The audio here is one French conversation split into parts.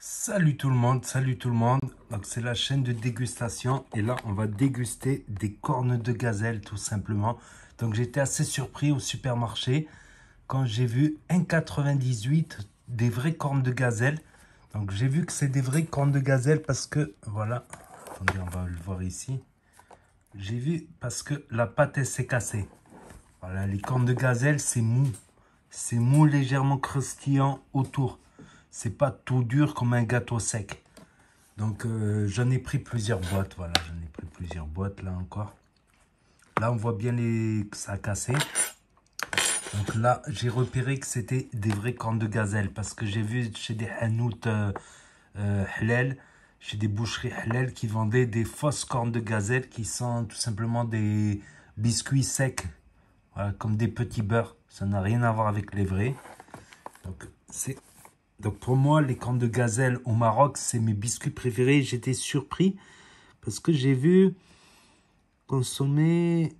Salut tout le monde, salut tout le monde. Donc c'est la chaîne de dégustation et là on va déguster des cornes de gazelle tout simplement. Donc j'étais assez surpris au supermarché quand j'ai vu 1,98 des vraies cornes de gazelle. Donc j'ai vu que c'est des vraies cornes de gazelle parce que voilà, attendez on va le voir ici. J'ai vu parce que la pâte elle s'est cassée. Voilà, les cornes de gazelle c'est mou légèrement croustillant autour. C'est pas tout dur comme un gâteau sec. Donc j'en ai pris plusieurs boîtes, voilà, j'en ai pris plusieurs boîtes là encore. Là on voit bien que ça a cassé. Donc là j'ai repéré que c'était des vraies cornes de gazelle parce que j'ai vu chez des hanout halal, chez des boucheries halal qui vendaient des fausses cornes de gazelle qui sont tout simplement des biscuits secs, voilà, comme des petits beurres. Ça n'a rien à voir avec les vrais. Donc pour moi, les cornes de gazelle au Maroc, c'est mes biscuits préférés. J'étais surpris parce que j'ai vu consommer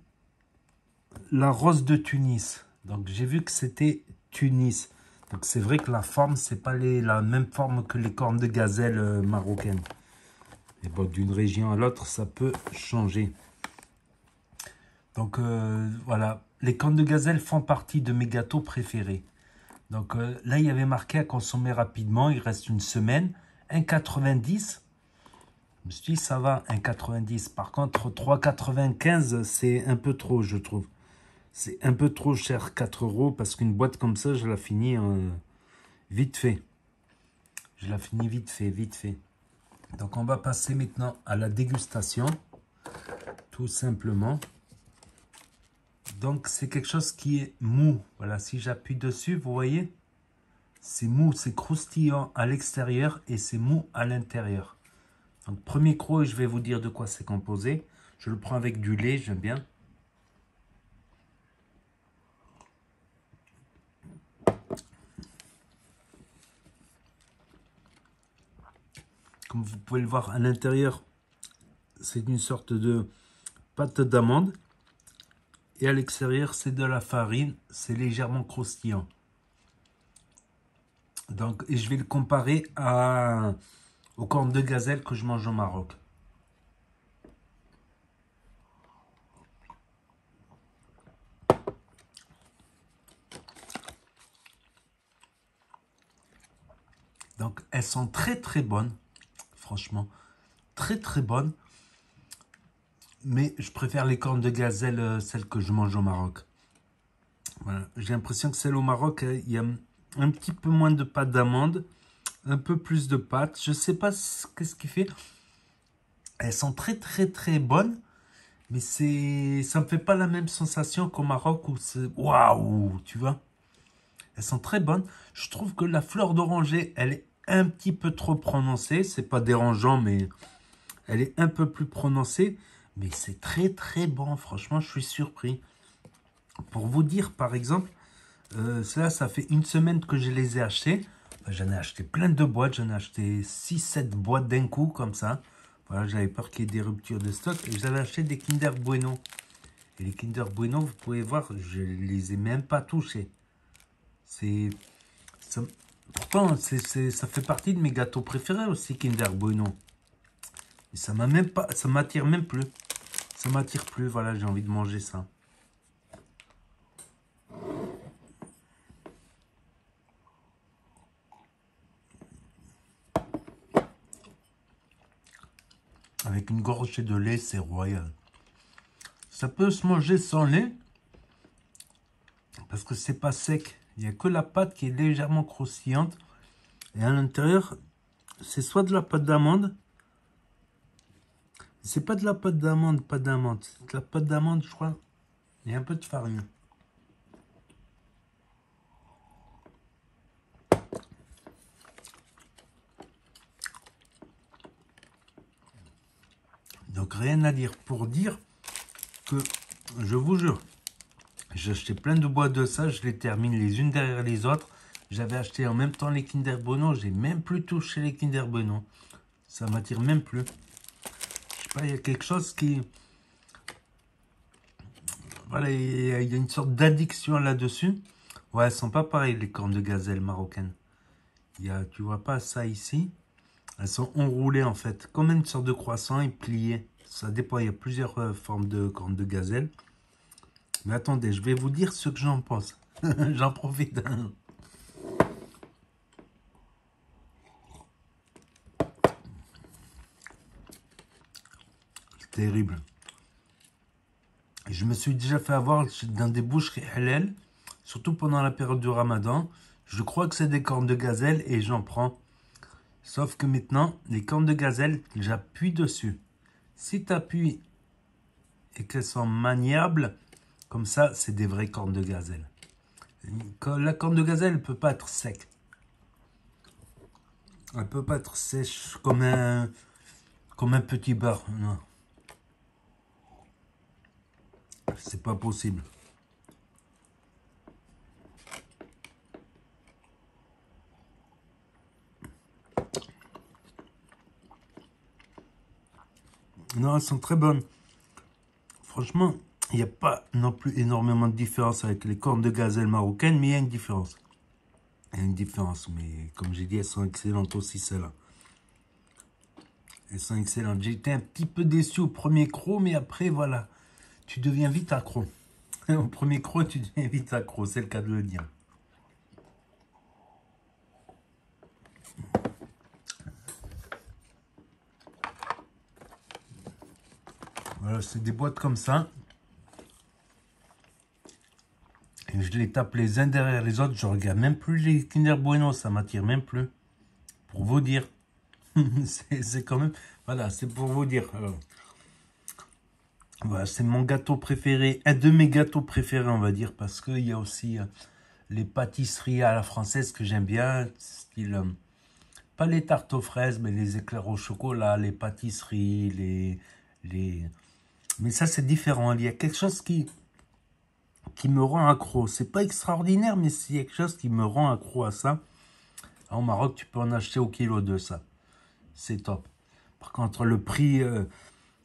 la rose de Tunis. Donc j'ai vu que c'était Tunis. Donc c'est vrai que la forme, c'est pas la même forme que les cornes de gazelle marocaines. Et bon, d'une région à l'autre, ça peut changer. Donc voilà, les cornes de gazelle font partie de mes gâteaux préférés. Donc là, il y avait marqué à consommer rapidement, il reste une semaine, 1,90. Je me suis dit, ça va, 1,90. Par contre, 3,95, c'est un peu trop, je trouve. C'est un peu trop cher, 4 euros, parce qu'une boîte comme ça, je la finis vite fait. Je la finis vite fait, vite fait. Donc, on va passer maintenant à la dégustation, tout simplement. Donc, c'est quelque chose qui est mou. Voilà, si j'appuie dessus, vous voyez, c'est mou, c'est croustillant à l'extérieur et c'est mou à l'intérieur. Donc, premier croc, je vais vous dire de quoi c'est composé. Je le prends avec du lait, j'aime bien. Comme vous pouvez le voir à l'intérieur, c'est une sorte de pâte d'amande. Et à l'extérieur, c'est de la farine. C'est légèrement croustillant. Donc, et je vais le comparer aux cornes de gazelle que je mange au Maroc. Donc, elles sont très très bonnes. Franchement, très très bonnes. Mais je préfère les cornes de gazelle, celles que je mange au Maroc. Voilà. J'ai l'impression que celles au Maroc, il y a un petit peu moins de pâte d'amande, un peu plus de pâte. Je ne sais pas qu'est-ce qui fait. Elles sont très très très bonnes, mais ça me fait pas la même sensation qu'au Maroc où c'est waouh, tu vois. Elles sont très bonnes. Je trouve que la fleur d'oranger, elle est un petit peu trop prononcée. C'est pas dérangeant, mais elle est un peu plus prononcée. Mais c'est très très bon. Franchement, je suis surpris. Pour vous dire, par exemple, ça fait une semaine que je les ai achetés. J'en ai acheté plein de boîtes. J'en ai acheté 6-7 boîtes d'un coup, comme ça. Voilà, j'avais peur qu'il y ait des ruptures de stock. Et j'avais acheté des Kinder Bueno. Et les Kinder Bueno, vous pouvez voir, je ne les ai même pas touchés. Pourtant, ça fait partie de mes gâteaux préférés aussi, Kinder Bueno. Et ça m'attire même plus. Ça m'attire plus, voilà, j'ai envie de manger ça. Avec une gorgée de lait, c'est royal. Ça peut se manger sans lait, parce que c'est pas sec. Il n'y a que la pâte qui est légèrement croustillante. Et à l'intérieur, c'est soit de la pâte d'amande. C'est pas de la pâte d'amande, pas d'amande. C'est de la pâte d'amande, je crois. Il y a un peu de farine. Donc rien à dire pour dire que, je vous jure, j'ai acheté plein de boîtes de ça, je les termine les unes derrière les autres. J'avais acheté en même temps les Kinder Bueno, j'ai même plus touché les Kinder Bueno. Ça m'attire même plus. Je sais pas, il y a quelque chose qui... Voilà, il y a une sorte d'addiction là-dessus. Ouais, elles sont pas pareilles les cornes de gazelle marocaines. Tu vois pas ça ici. Elles sont enroulées en fait, comme une sorte de croissant et pliées. Ça dépend, il y a plusieurs formes de cornes de gazelle. Mais attendez, je vais vous dire ce que j'en pense. J'en profite. C'est terrible. Je me suis déjà fait avoir dans des boucheries halal, surtout pendant la période du Ramadan. Je crois que c'est des cornes de gazelle et j'en prends. Sauf que maintenant, les cornes de gazelle, j'appuie dessus. Si tu appuies et qu'elles sont maniables, comme ça, c'est des vraies cornes de gazelle. La corne de gazelle ne peut pas être sec. Elle ne peut pas être sèche comme un petit beurre. Non, c'est pas possible. Non, elles sont très bonnes. Franchement, il n'y a pas non plus énormément de différence avec les cornes de gazelle marocaines, mais il y a une différence. Il y a une différence, mais comme j'ai dit, elles sont excellentes aussi, celles-là. Elles sont excellentes. J'ai été un petit peu déçu au premier croc, mais après, voilà. Tu deviens vite accro. Au premier croc, tu deviens vite accro, c'est le cas de le dire. Voilà, c'est des boîtes comme ça. Et je les tape les uns derrière les autres. Je regarde même plus les Kinder Bueno, ça m'attire même plus. Pour vous dire. C'est quand même... Voilà, c'est pour vous dire. Alors, voilà, c'est mon gâteau préféré. Un de mes gâteaux préférés, on va dire. Parce qu'il y a aussi les pâtisseries à la française que j'aime bien. Style... pas les tartes aux fraises, mais les éclairs au chocolat, les pâtisseries, les... Mais ça, c'est différent. Il y a quelque chose qui me rend accro. C'est pas extraordinaire, mais c'est quelque chose qui me rend accro à ça. Au Maroc, tu peux en acheter au kilo de ça. C'est top. Par contre, le prix,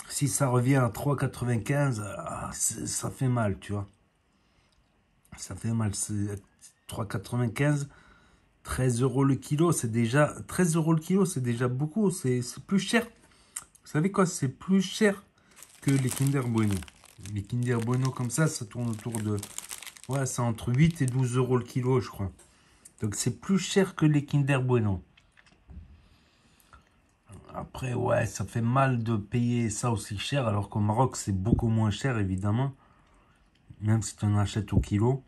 si ça revient à 3,95, ça fait mal, tu vois. Ça fait mal. 3,95, 13 € le kilo, c'est déjà... 13 € le kilo, c'est déjà beaucoup. C'est plus cher. Vous savez quoi? C'est plus cher que les Kinder Bueno. Les Kinder Bueno comme ça tourne autour de... Ouais, c'est entre 8 et 12 € le kilo, je crois. Donc, c'est plus cher que les Kinder Bueno. Après, ouais, ça fait mal de payer ça aussi cher, alors qu'au Maroc, c'est beaucoup moins cher, évidemment. Même si tu en achètes au kilo.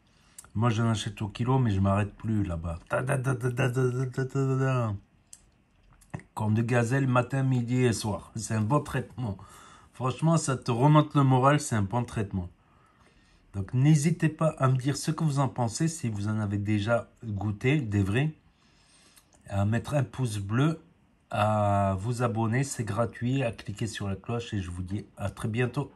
Moi, j'en achète au kilo, mais je m'arrête plus là-bas. Comme de gazelle, matin, midi et soir. C'est un bon traitement. Franchement, ça te remonte le moral, c'est un bon traitement. Donc, n'hésitez pas à me dire ce que vous en pensez, si vous en avez déjà goûté, des vrais. À mettre un pouce bleu, à vous abonner, c'est gratuit, à cliquer sur la cloche et je vous dis à très bientôt.